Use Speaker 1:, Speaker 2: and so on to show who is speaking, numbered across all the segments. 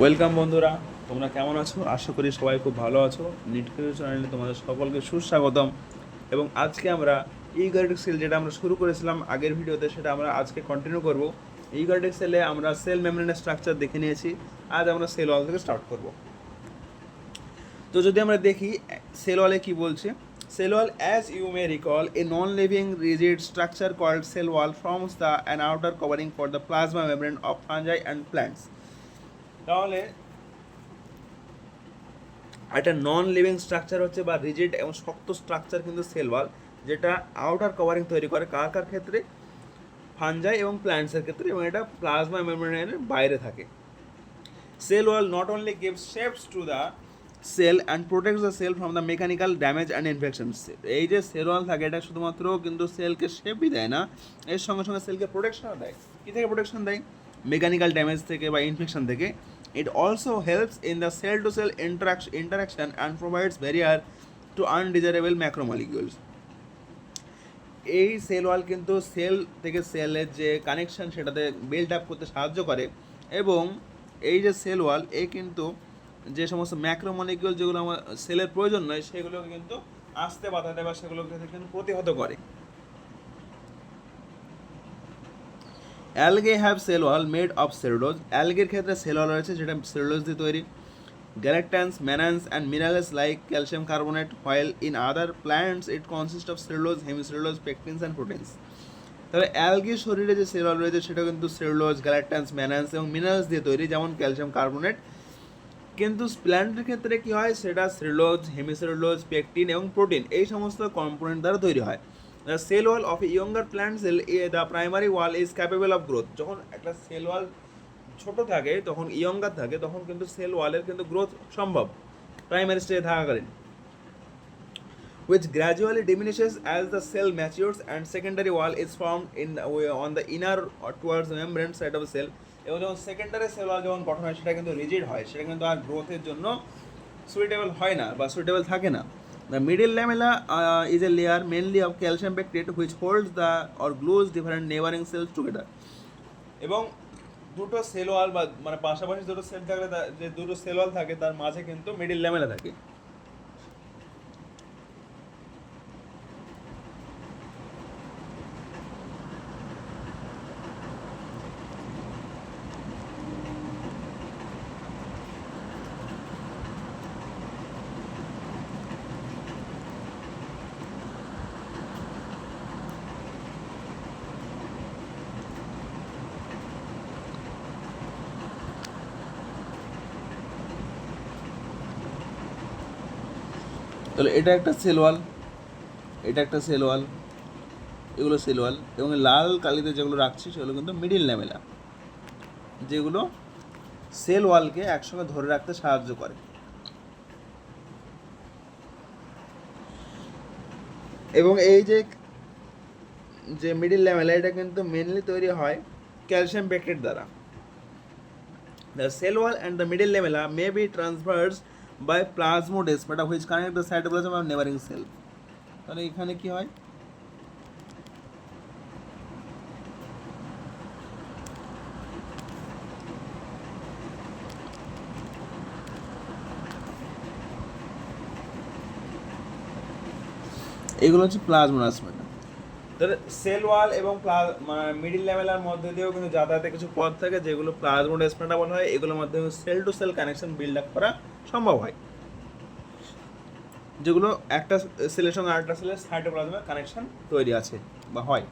Speaker 1: Welcome বন্ধুরা, তোমরা কেমন আছো? আশা করি সবাই খুব ভালো আছো। নিট চ্যানেলে তোমাদের সকলকে সুস্বাগতম। এবং আজকে আমরা ইউক্যারিওটিক সেল, যেটা আমরা শুরু করেছিলাম আগের ভিডিওতে, সেটা আমরা আজকে কন্টিনিউ করব। ইউক্যারিওটিক সেলে আমরা সেল মেমব্রেনের স্ট্রাকচার দেখে নিয়েছি, আজ আমরা সেল ওয়াল থেকে স্টার্ট করব। তো যদি আমরা দেখি সেল ওয়ালে কী বলছে, cell wall, as you may recall, a non-living rigid structure called cell wall forms an outer covering for the plasma membrane of fungi and plants. তাহলে একটা নন লিভিং স্ট্রাকচার হচ্ছে বা রিজিড এবং শক্ত স্ট্রাকচার কিন্তু cell wall, যেটা outer covering তৈরি করে কার কার ক্ষেত্রে? ফানজাই এবং প্ল্যান্টসের ক্ষেত্রে, এবং এটা প্লাজমা মেমব্রেনের বাইরে থাকে। Cell wall not only gives shapes to the cell and protects the cell from the mechanical damage and infections. এই যে সেল ওয়াল থাকে, এটা শুধুমাত্র কিন্তু সেলকে শেপই দেয় না, এর সঙ্গে সঙ্গে সেলকে প্রোটেকশনও দেয়। কী থেকে প্রোটেকশন দেয়? মেকানিক্যাল ড্যামেজ থেকে বা ইনফেকশন থেকে। It also helps in the cell-to-cell interaction and provides barrier to undesirable macromolecules. এই সেল ওয়াল কিন্তু সেল থেকে সেলের যে কানেকশন সেটাতে বিল্ড আপ করতে সাহায্য করে, এবং এই যে সেল ওয়াল কিন্তু যে সমস্ত ম্যাক্রোমলিকিউল যেগুলো আমার সেলের প্রয়োজন নয় সেগুলোকে কিন্তু আসতে বাধা দেয় বা সেগুলোকে কিন্তু প্রতিহত করে। Algae have cell wall made of cellulose. অ্যালগের ক্ষেত্রে সেল ওয়াল রয়েছে যেটা সেলুলোজ দিয়ে তৈরি। Galactans, mannans and minerals like calcium carbonate, while in other plants it consist of cellulose, hemicellulose, pectins and proteins. তবে অ্যালগির শরীরে যে সেল ওয়াল রয়েছে সেটা কিন্তু সেলুলোজ, গ্যালেকট্যান্স, ম্যানান্স এবং মিনারেলস দিয়ে তৈরি, যেমন ক্যালসিয়াম কার্বনেট। কিন্তু প্ল্যান্টের ক্ষেত্রে কী হয়, সেটা সেলুলোজ, হেমিসেলুলোজ, পেকটিন এবং প্রোটিন এই সমস্ত কম্পোনেন্ট দ্বারা তৈরি হয়। The cell wall of A younger plant cell, the primary wall is capable of growth. যখন একটা সেল ওয়াল ছোট থাকে, তখন ইয়ঙ্গার থাকে, তখন কিন্তু সেল ওয়ালের কিন্তু গ্রোথ সম্ভব প্রাইমারি স্টেজে থাকাকালীন, which gradually diminishes as the cell matures and secondary wall is formed on the inner or towards the membrane side of the cell. এবং যখন সেকেন্ডারি সেল ওয়াল যখন গঠন হয় সেটা কিন্তু রিজিড হয়, সেটা কিন্তু আর গ্রোথের জন্য সুইটেবল হয় না বা সুইটেবল থাকে না। The middle lamella is a layer mainly of calcium pectate which holds the or glues different neighboring cells together. এবং দুটো সেল ওয়াল বা মানে পাশাপাশি দুটো সেল থাকলে যে দুটো সেল ওয়াল থাকে তার মাঝে কিন্তু মিডিল ল্যামেলা থাকে। তাহলে এটা একটা সেল ওয়াল, এটা একটা সেল ওয়াল, এগুলো সেল ওয়াল, এবং লাল কালিতে যেগুলো রাখছি সেগুলো কিন্তু মিডিল ল্যামেলা, যেগুলো সেল ওয়ালকে একসঙ্গে ধরে রাখতে সাহায্য করে। এবং এই যে মিডিল ল্যামেলা, এটা কিন্তু মেনলি তৈরি হয় ক্যালসিয়াম পেকটেট দ্বারা। The cell wall and the middle lamella may be traversed by plasmodesmata which connect the cytoplasm of neighboring cell. তাহলে এখানে কি হয়, এগুলো হচ্ছে প্লাজমোডেসমাটা। তাহলে সেল ওয়াল এবং মিডিল ল্যামেলার মধ্যে দিয়েও কিন্তু যাতায়াতের কিছু পথ থাকে যেগুলো প্লাজমোডেসমাটা বলা হয়। এগুলোর মাধ্যমে cell to cell connection build up করা সম্ভব হয়, যেগুলো একটা সেলের সঙ্গে আরেকটা সেলের সাইটোপ্লাজমের কানেকশন তৈরি আছে বা হয়।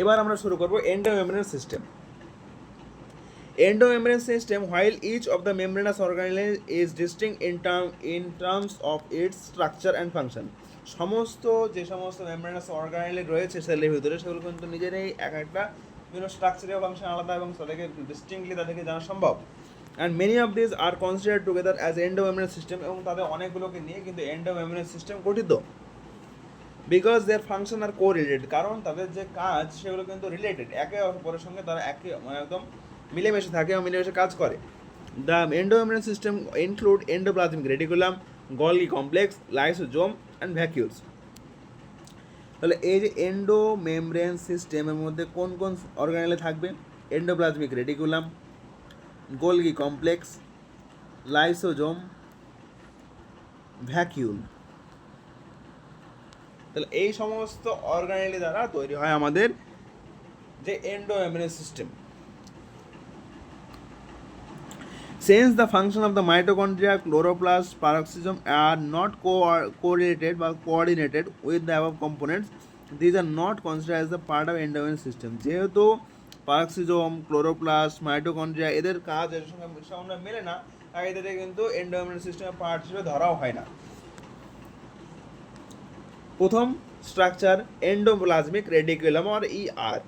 Speaker 1: এবার আমরা শুরু করব endomembrane system. Endomembrane system, while each of the membranous organelles is distinct in terms of its structure and function. সমস্ত যে সমস্ত মেমব্রেনাস অর্গানেল রয়েছে সেলের ভিতরে সেগুলো কিন্তু নিজেরাই এক একটা বিভিন্ন স্ট্রাকচারাল ফাংশন আলাদা এবং তাদেরকে ডিস্টিংক্টলি তাদেরকে জানা সম্ভব। And many of this are considered together as endomembrane system, এবং তাদের অনেকগুলোকে নিয়ে কিন্তু এন্ডোমেমব্রেন সিস্টেম গঠিত। Because their function are correlated, কারণ তাদের যে কাজ সেগুলো কিন্তু রিলেটেড, একে অপরের সঙ্গে তারা একদম মিলেমিশে থাকে এবং মিলেমিশে কাজ করে। The endomembrane system include endoplasmic reticulum, Golgi complex, lysosome and vacuoles. তাহলে এই যে এন্ডোমেমব্রেন সিস্টেমের মধ্যে কোন কোন অর্গানেলে থাকবে? Endoplasmic reticulum, Golgi complex, lysosome vacuole. তাহলে এই সমস্ত অর্গানেলি দ্বারা তৈরি হয় আমাদের যে endomembrane system. Since the function of the mitochondria, chloroplast, peroxisome are not correlated বা coordinated with the above components, these are not considered as the part of endomembrane system. যেহেতু পারক্সিজোম, ক্লোরোপ্লাস্ট, মাইটোকন্ড্রিয়া এদের কাজ এর সঙ্গে মেলে না, তাই এদের কিন্তু এন্ডোমেমব্রেন সিস্টেমের পার্ট হিসেবে ধরাও হয় না। প্রথম structure endoplasmic reticulum or ER.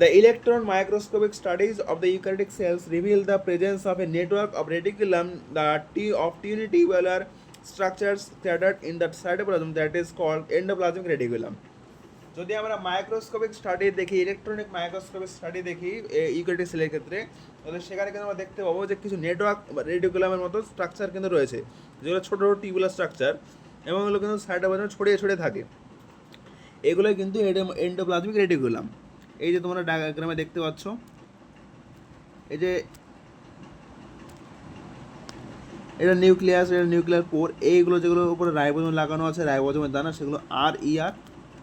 Speaker 1: The electron microscopic studies of the eukaryotic cells reveal the presence of a network of reticulum of tunitubular structures scattered in the cytoplasm that is called endoplasmic reticulum. যদি আমরা microscopic study দেখি, electronic microscopic study দেখি eukaryotic সেলের ক্ষেত্রে, তাহলে সেখানে কিন্তু আমরা দেখতে পাবো যে কিছু নেটওয়ার্ক রেটিকুলামের মতো স্ট্রাকচার কিন্তু রয়েছে, যেগুলো ছোটো ছোটো টিউবুলার স্ট্রাকচার, এবং এগুলো কিন্তু সাইটোপ্লাজমে ছড়িয়ে ছড়িয়ে থাকে। এগুলো কিন্তু এন্ডোপ্লাজমিক রেটিকুলাম। এই যে তোমরা ডায়াগ্রামে দেখতে পাচ্ছ, এই যে এটা নিউক্লিয়াস, এটা নিউক্লিয়ার কোর, এইগুলো যেগুলোর উপরে রাইবোজোম লাগানো আছে, রাইবোজোমের দানা, সেগুলো RER,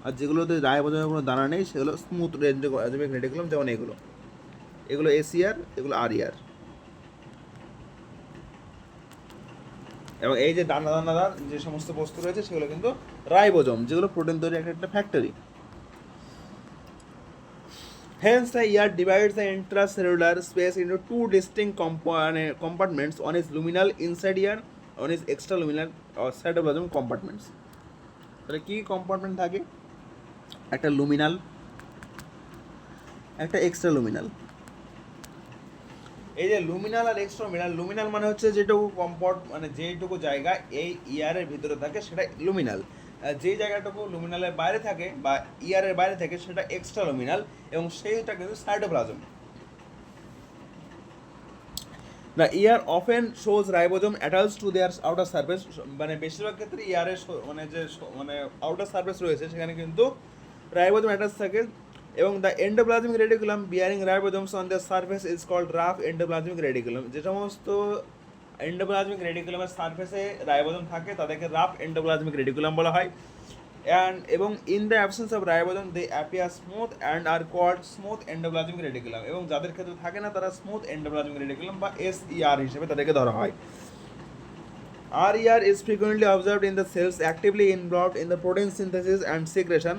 Speaker 1: আর যেগুলোতে রাইবোজোমের কোনো দানা নেই সেগুলো স্মুথ এন্ডোপ্লাজমিক রেটিকুলাম, যেমন এগুলো ACR, এগুলো RER। এবং এই যে দানাদার যে সমস্ত বস্তু রয়েছে সেগুলো কিন্তু রাইবোজোম, যেগুলো প্রোটিন তৈরি একটা factory. Hence, the ER divides the intracellular space into two distinct compartments. One is luminal inside ER, one is extraluminal or cytoplasm compartments. তাহলে কি কম্পার্টমেন্ট থাকে? একটা লুমিনাল, একটা এক্সট্রালুমিনাল। এই যে লুমিনাল আর এক্সট্রালুমিনাল, লুমিনাল মানে হচ্ছে যেটুকু মানে যেটুকু জায়গা এই ER-এর ভিতরে থাকে সেটা লুমিনাল, যে জায়গাটুকু লুমিনালের বাইরে থাকে বা ER-এর বাইরে থাকে সেটা এক্সট্রা লুমিনাল, এবং সেইটা কিন্তু cytoplasm. The ER often shows ribosome attached to their outer surface, মানে বেশিরভাগ ক্ষেত্রে ER-এর মানে যে মানে আউটার সারফেস রয়েছে সেখানে কিন্তু রাইবোজোম অ্যাটাচ থাকে, এবং the endoplasmic reticulum bearing ribosomes on their surface is called rough endoplasmic reticulum. যে সমস্ত এন্ডোপ্লাজমিক রেটিকুলামের সারফেসে রাইবোজোম থাকে তাদেরকে রাফ এন্ডোপ্লাজমিক রেটিকুলাম বলা হয়। এবং in the absence of ribosome they appear smooth and are called smooth endoplasmic reticulum, এবং যাদের ক্ষেত্রে থাকে না তারা স্মুথ এন্ডোপ্লাজমিক রেটিকুলাম বা SER হিসেবে তাদেরকে ধরা হয়। RER is frequently observed in the cells actively involved in the protein synthesis and secretion.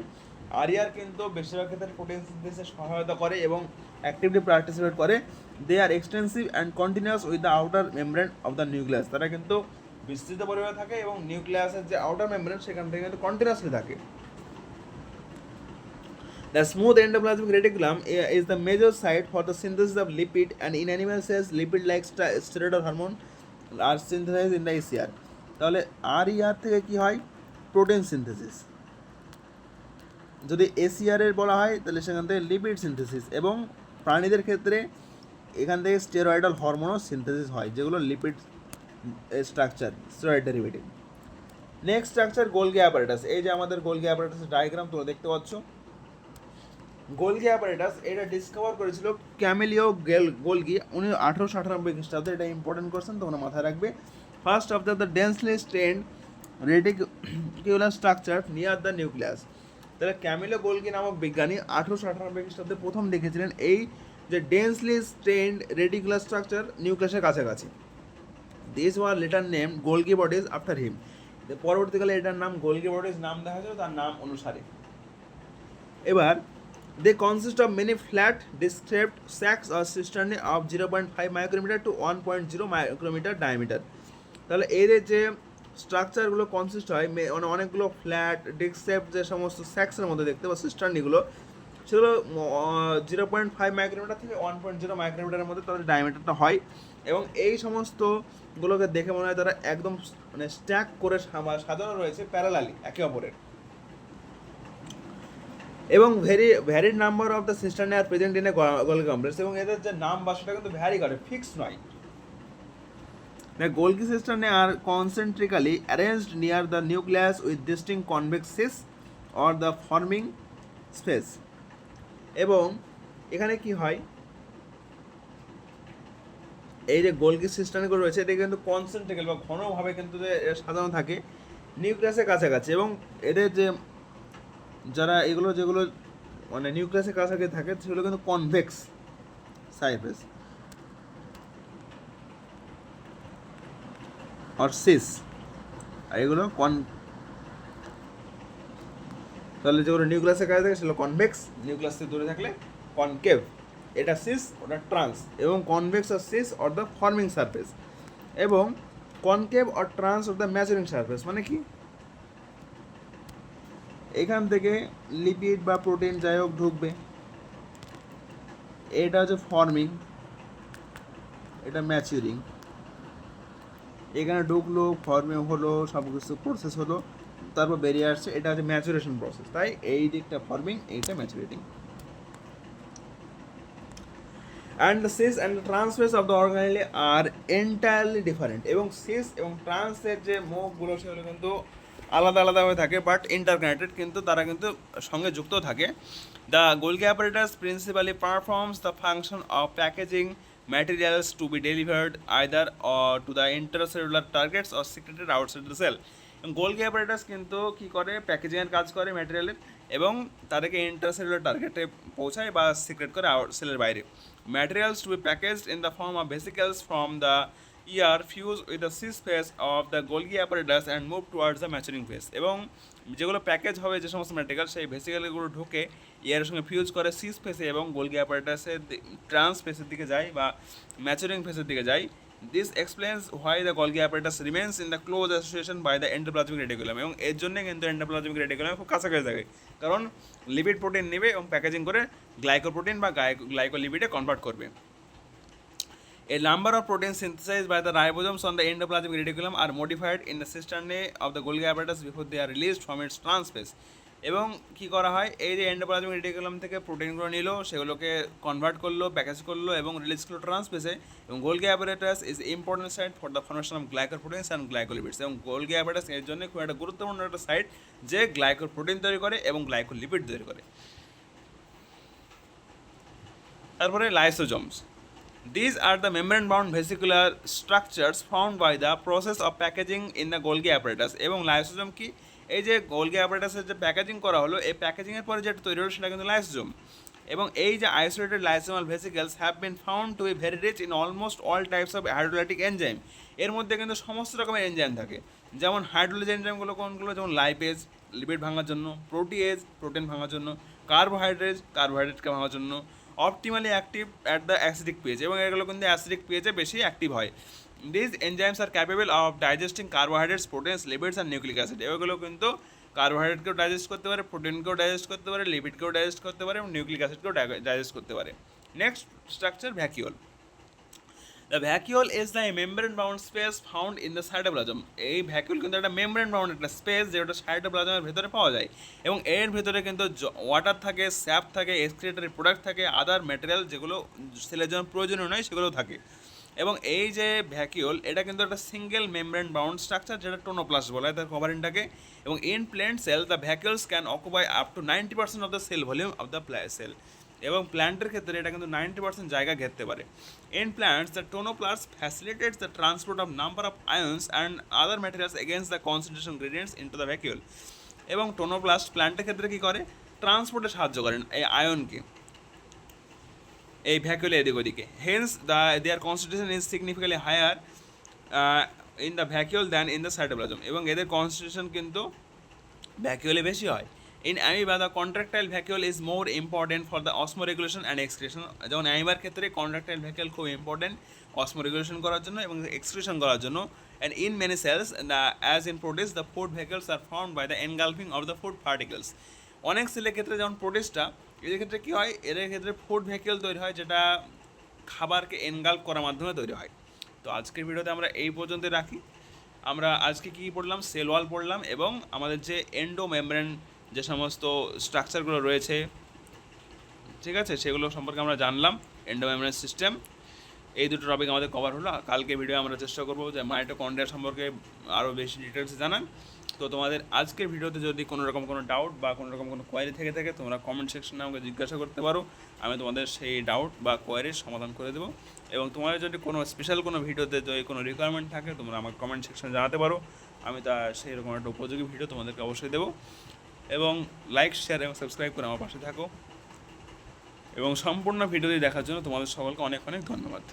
Speaker 1: RER কিন্তু বেশিরভাগ ক্ষেত্রে প্রোটিন সিনথেসিসে সহায়তা করে এবং অ্যাক্টিভলি পার্টিসিপেট করে। They are extensive and continuous with the outer membrane of the nucleus. তারা কিন্তু বিস্তৃত পরিমাণে থাকে এবং নিউক্লিয়াসের যে আউটার মেমব্রেন সেখান থেকে কিন্তু কন্টিনিউয়াসলি থাকে। The smooth endoplasmic reticulum is the major site for the synthesis of lipid, and in animal cells lipid-like steroid hormone are synthesized in the ACR. তাহলে RER থেকে কি হয়? Protein synthesis. যদি ACR এর বলা হয় তাহলে সেখান থেকে লিপিড সিনথেসিস, এবং প্রাণীদের ক্ষেত্রে এখান থেকে স্টেরয়েডাল হরমোনও সিনথেসিস হয়, যেগুলো lipid structure, steroid derivative. Next structure Golgi apparatus. এই যে আমাদের গোলগি অ্যাপারেটাসের ডায়াগ্রাম তোমরা দেখতে পাচ্ছ। গোলগি অ্যাপারেটাস এটা ডিসকভার করেছিল ক্যামেলিও গোলগি 1898 খ্রিস্টাব্দে। এটা ইম্পর্টেন্ট কোয়েশ্চেন, তোমরা মাথায় রাখবে। First of the densely স্ট্রেন্ড reticular structure near the nucleus. তাহলে ক্যামেলিও গোলগি নামক বিজ্ঞানী 1898 খ্রিস্টাব্দে প্রথম দেখেছিলেন এই যে ডেন্সলি স্ট্রেন্ড রেটিকুলার স্ট্রাকচার নিউক্লিয়াসের কাছাকাছি। This were later named Golgi bodies after him. পরবর্তীকালে এটার নাম গোলগি বডিজ নাম দেখা হয়েছিল তার নাম অনুসারে। এবার they consist of many flat disc-shaped sacs or cisternae of 0.5 micrometer to 1.0 micrometer diameter. তাহলে এর যে স্ট্রাকচারগুলো কনসিস্ট হয় অনেকগুলো ফ্ল্যাট ডিস্ক-শেপ যে সমস্ত স্যাক্সের মধ্যে দেখতে বা সিস্টার্নিগুলো, সেগুলো 0.5 মাইক্রোমিটার থেকে 1.0 মাইক্রোমিটারের মধ্যে তাদের ডায়ামিটারটা হয়, এবং এই সমস্তগুলোকে দেখে মনে হয় তারা একদম মানে স্ট্যাক করে সাজানো রয়েছে প্যারালালি একে অপরের। এবং varied number of the cisternae are present in a Golgi complex, এবং এদের যে নাম বা সেটা কিন্তু ভ্যারি করে, ফিক্সড নয়। The Golgi cisternae are concentrically arranged near the nucleus with distinct convex cysts or the forming space. এবং এখানে কি হয়, এই যে গোলগি সিস্টেমগুলো রয়েছে এটা কিন্তু কনসেন্ট্রিক্যাল বা ঘনভাবে কিন্তু সাজানো থাকে নিউক্লিয়াসের কাছাকাছি, এবং এদের যে যারা এগুলো যেগুলো মানে নিউক্লিয়াসের কাছাকাছি থাকে সেগুলো কিন্তু কনভেক্স সারফেস আর সিস, আর এগুলো তাহলে যেগুলো নিউক্লিয়াসের কাছে থাকে সেগুলো কনভেক্স, নিউক্লিয়াস থেকে দূরে থাকলে কনকেভ, এটা সিস ওটা ট্রান্স, এবং কনভেক্স আর cis or the forming surface, এবং concave or trans or the maturing surface. মানে কি, এখান থেকে লিপিড বা প্রোটিন যাই হোক ঢুকবে, এটা হচ্ছে ফর্মিং, এটা ম্যাচুরিং, এখানে ঢুকলো ফর্মিং হলো সব কিছু প্রসেস হলো, তারপর বেরিয়ে আসছে, এটা হচ্ছে ম্যাচুরেশন প্রসেস। তাই এই দিকটা ফর্মিং, এইটা maturating. And the cis and the trans face of the organelle are entirely different, এবং সিস এবং ট্রান্সের যে মুখগুলো সেগুলো কিন্তু আলাদা আলাদা হয়ে থাকে বাট ইন্টারকানেক্টেড, কিন্তু তারা কিন্তু সঙ্গে যুক্ত থাকে। The Golgi apparatus principally performs the function of packaging materials to be delivered either to the intracellular targets or secreted outside the cell. Golgi apparatus কিন্তু কী করে, প্যাকেজিংয়ের কাজ করে ম্যাটেরিয়ালের, এবং তাদেরকে ইন্ট্রাসেলুলার টার্গেটে পৌঁছায় বা সিক্রেট করে সেলের বাইরে। Materials to be packaged in the form of vesicles from the ER fuse with the cis face of the Golgi apparatus and move towards the maturing face, এবং যেগুলো প্যাকেজ হবে যে সমস্ত ম্যাটেরিয়াল সেই ভেসিকেলগুলো ঢুকে ইয়ারের সঙ্গে ফিউজ করে সিস ফেসে এবং গোলগি অ্যাপারেটাসের ট্রান্স ফেসের দিকে যায় বা ম্যাচুরিং ফেসের দিকে যায়। This explains why the Golgi apparatus remains in the close association by the endoplasmic reticulum, এবং এর জন্য কিন্তু এন্ডোপ্লাজমিক রেটিকুলাম খুব কাছাকাছি থাকে, কারণ লিপিড প্রোটিন নেবে এবং প্যাকেজিং করে গ্লাইকোপ্রোটিন বা গ্লাইকোলিপিডে কনভার্ট করবে। A number of proteins synthesized by the ribosomes on the endoplasmic reticulum are modified in the cisternae of the Golgi apparatus before they are released from its transphase. এবং কী করা হয়, এই যে endoplasmic reticulum থেকে প্রোটিনগুলো নিল, সেগুলোকে convert করলো, package করলো এবং রিলিজ করলো ট্রান্সফেসে, এবং Golgi apparatus is important site for the formation of glycoproteins and glycolipids, এবং গোলগি অ্যাপারেটাস এর জন্য খুব একটা গুরুত্বপূর্ণ একটা সাইট যে গ্লাইকোপ্রোটিন তৈরি করে এবং গ্লাইকোলিপিড তৈরি করে। তারপরে লাইসোজোমস। These are the membrane-bound vesicular structures formed by the process of packaging in the Golgi apparatus. এবং লাইসোজোম কি, এই যে গোলগি অ্যাপারেটাসের যে প্যাকেজিং করা হলো, এই প্যাকেজিংয়ের পরে যেটা তৈরি হলো সেটা কিন্তু লাইসোজোম, এবং এই যে isolated lysosomal vesicles have been found to be very rich in almost all types of hydrolytic enzyme. এর মধ্যে কিন্তু সমস্ত রকমের এনজাইম থাকে, যেমন হাইড্রোলিজ এনজাইমগুলো কোনগুলো, যেমন লাইপেজ লিপিড ভাঙার জন্য, প্রোটিয়েজ প্রোটিন ভাঙার জন্য, কার্বোহাইড্রেটকে ভাঙার জন্য, optimally active at the acidic pH, এবং এগুলো কিন্তু অ্যাসিডিক পিএইচে বেশি অ্যাক্টিভ হয়। This enzymes R capable of digesting carbohydrates, proteins, lipids and nucleic acid, এগুলো কিন্তু কার্বোহাইড্রেটকেও ডাইজেস্ট করতে পারে, প্রোটিনকেও ডাইজেস্ট করতে পারে, লিপিডকেও ডাইজেস্ট করতে পারে এবং নিউক্লিক অ্যাসিডকেও ডাইজেস্ট করতে পারে। Next structure vacuole. The vacuole is the membrane bound space found in the cytoplasm. এই ভ্যাকিওল কিন্তু একটা মেমব্রেন বাউন্ড একটা স্পেস যেটা সাইটোপ্লাজমের ভেতরে পাওয়া যায়, এবং এর ভেতরে কিন্তু ওয়াটার থাকে, স্যাপ থাকে, এক্সক্রিয়েটরি প্রোডাক্ট থাকে, আদার ম্যাটেরিয়াল যেগুলো সেলের জন্য প্রয়োজনীয় নয় সেগুলোও থাকে। এবং এই যে ভ্যাকিওল এটা কিন্তু একটা সিঙ্গেল মেমব্রেন বাউন্ড স্ট্রাকচার যেটা টোনোপ্লাস্ট বলা হয় তার কভারিংটাকে, এবং in plant cell the vacuoles can occupy up to 90% of the cell volume of the cell, এবং প্ল্যান্টের ক্ষেত্রে এটা কিন্তু 90% জায়গা ঘেরতে পারে। In plants the tonoplast facilitates the transport of number of ions and other materials against the concentration gradients into the vacuole, এবং tonoplast প্ল্যান্টের ক্ষেত্রে কী করে, ট্রান্সপোর্টে সাহায্য করেন এই আয়নকে এই ভ্যাকুলে এদিক ওদিকে। Hence their concentration is significantly higher in the vacuole than in the cytoplasm, এবং এদের কনসেন্ট্রেশন কিন্তু ভ্যাকুয়ালে বেশি হয়। In amoeba the contractile vacuole is more important for the osmoregulation and excretion, যেমন অ্যামিবার ক্ষেত্রে কন্ট্রাক্টাইল ভ্যাকুয়াল খুব ইম্পর্টেন্ট অসমো রেগুলেশন করার জন্য এবং এক্সক্রিশন করার জন্য। And in many cells as in protists the food vacuoles are formed by the engulfing of the food particles. অনেক সেলের ক্ষেত্রে যেমন প্রোটিসটা, এদের ক্ষেত্রে কী হয়, এদের ক্ষেত্রে ফুড ভ্যাকুয়াল তৈরি হয় যেটা খাবারকে এনগাল্প করার মাধ্যমে তৈরি হয়। তো আজকের ভিডিওতে আমরা এই পর্যন্ত রাখি। আমরা আজকে কী পড়লাম, সেল ওয়াল পড়লাম, এবং আমাদের যে এন্ডোমেমব্রেন যে সমস্ত স্ট্রাকচারগুলো রয়েছে, ঠিক আছে, সেগুলো সম্পর্কে আমরা জানলাম। এন্ডোমেমব্রেন সিস্টেম, এই দুটো টপিক আমাদের কভার হলো। কালকে ভিডিও আমরা চেষ্টা করবো যে মাইটোকন্ড্রিয়া সম্পর্কে আরও বেশি ডিটেলস জানান। তো তোমাদের আজকের ভিডিওতে যদি কোনো রকম কোনো ডাউট বা কোনো রকম কোনো কোয়ারি থেকে থাকে তোমরা কমেন্ট সেকশনে আমাকে জিজ্ঞাসা করতে পারো, আমি তোমাদের সেই ডাউট বা কোয়ারির সমাধান করে দেবো। এবং তোমাদের যদি কোনো স্পেশাল কোনো ভিডিওতে যদি কোনো রিকোয়ারমেন্ট থাকে তোমরা আমাকে কমেন্ট সেকশনে জানাতে পারো, আমি তা সেই রকম একটা উপযোগী ভিডিও তোমাদেরকে অবশ্যই দেবো। এবং লাইক, শেয়ার এবং সাবস্ক্রাইব করে আমার পাশে থাকো। এবং সম্পূর্ণ ভিডিওটি দেখার জন্য তোমাদের সকলকে অনেক অনেক ধন্যবাদ।